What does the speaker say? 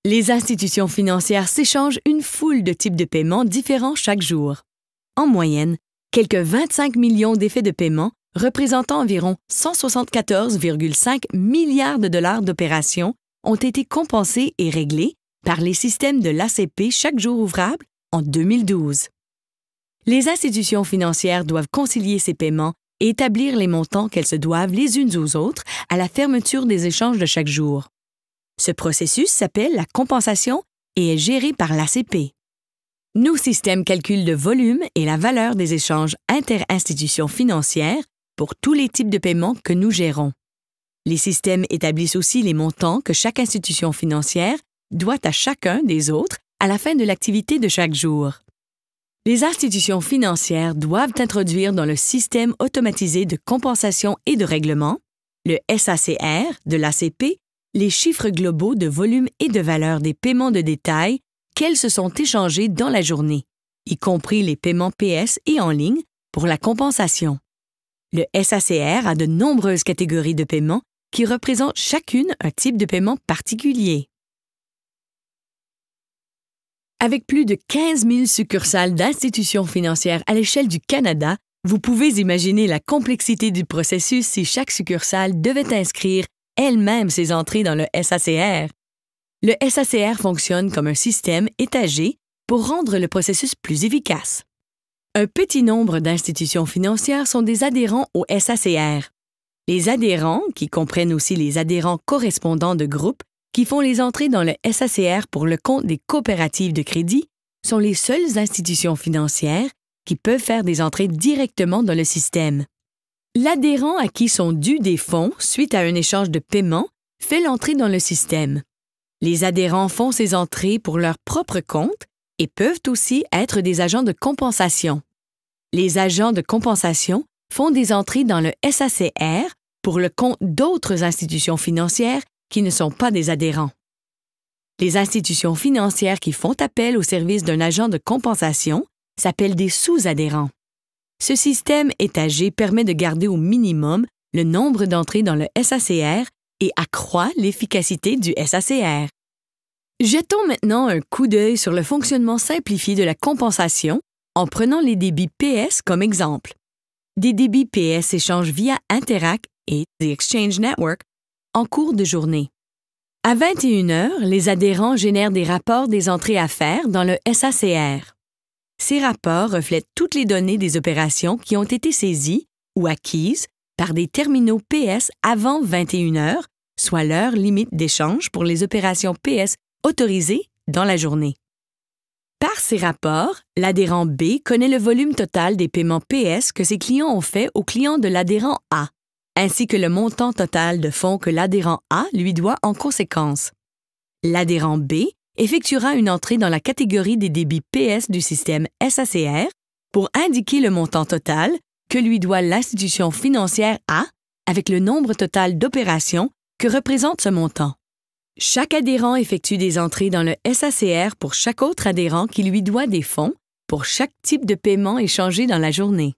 Les institutions financières s'échangent une foule de types de paiements différents chaque jour. En moyenne, quelques 25 millions d'effets de paiement représentant environ 174,5 milliards de dollars d'opérations ont été compensés et réglés par les systèmes de l'ACP chaque jour ouvrable en 2012. Les institutions financières doivent concilier ces paiements et établir les montants qu'elles se doivent les unes aux autres à la fermeture des échanges de chaque jour. Ce processus s'appelle la compensation et est géré par l'ACP. Nos systèmes calculent le volume et la valeur des échanges inter-institutions financières pour tous les types de paiements que nous gérons. Les systèmes établissent aussi les montants que chaque institution financière doit à chacun des autres à la fin de l'activité de chaque jour. Les institutions financières doivent introduire dans le système automatisé de compensation et de règlement, le SACR de l'ACP, les chiffres globaux de volume et de valeur des paiements de détail qu'elles se sont échangés dans la journée, y compris les paiements PS et en ligne pour la compensation. Le SACR a de nombreuses catégories de paiements qui représentent chacune un type de paiement particulier. Avec plus de 15 000 succursales d'institutions financières à l'échelle du Canada, vous pouvez imaginer la complexité du processus si chaque succursale devait inscrire elle-même ses entrées dans le SACR. Le SACR fonctionne comme un système étagé pour rendre le processus plus efficace. Un petit nombre d'institutions financières sont des adhérents au SACR. Les adhérents, qui comprennent aussi les adhérents correspondants de groupes, qui font les entrées dans le SACR pour le compte des coopératives de crédit, sont les seules institutions financières qui peuvent faire des entrées directement dans le système. L'adhérent à qui sont dus des fonds suite à un échange de paiement fait l'entrée dans le système. Les adhérents font ces entrées pour leur propre compte et peuvent aussi être des agents de compensation. Les agents de compensation font des entrées dans le SACR pour le compte d'autres institutions financières qui ne sont pas des adhérents. Les institutions financières qui font appel au service d'un agent de compensation s'appellent des sous-adhérents. Ce système étagé permet de garder au minimum le nombre d'entrées dans le SACR et accroît l'efficacité du SACR. Jetons maintenant un coup d'œil sur le fonctionnement simplifié de la compensation en prenant les débits PS comme exemple. Des débits PS s'échangent via Interac et The Exchange Network en cours de journée. À 21 h, les adhérents génèrent des rapports des entrées à faire dans le SACR. Ces rapports reflètent toutes les données des opérations qui ont été saisies ou acquises par des terminaux PS avant 21 h, soit l'heure limite d'échange pour les opérations PS autorisées dans la journée. Par ces rapports, l'adhérent B connaît le volume total des paiements PS que ses clients ont fait aux clients de l'adhérent A, ainsi que le montant total de fonds que l'adhérent A lui doit en conséquence. L'adhérent B effectuera une entrée dans la catégorie des débits PS du système SACR pour indiquer le montant total que lui doit l'institution financière A avec le nombre total d'opérations que représente ce montant. Chaque adhérent effectue des entrées dans le SACR pour chaque autre adhérent qui lui doit des fonds pour chaque type de paiement échangé dans la journée.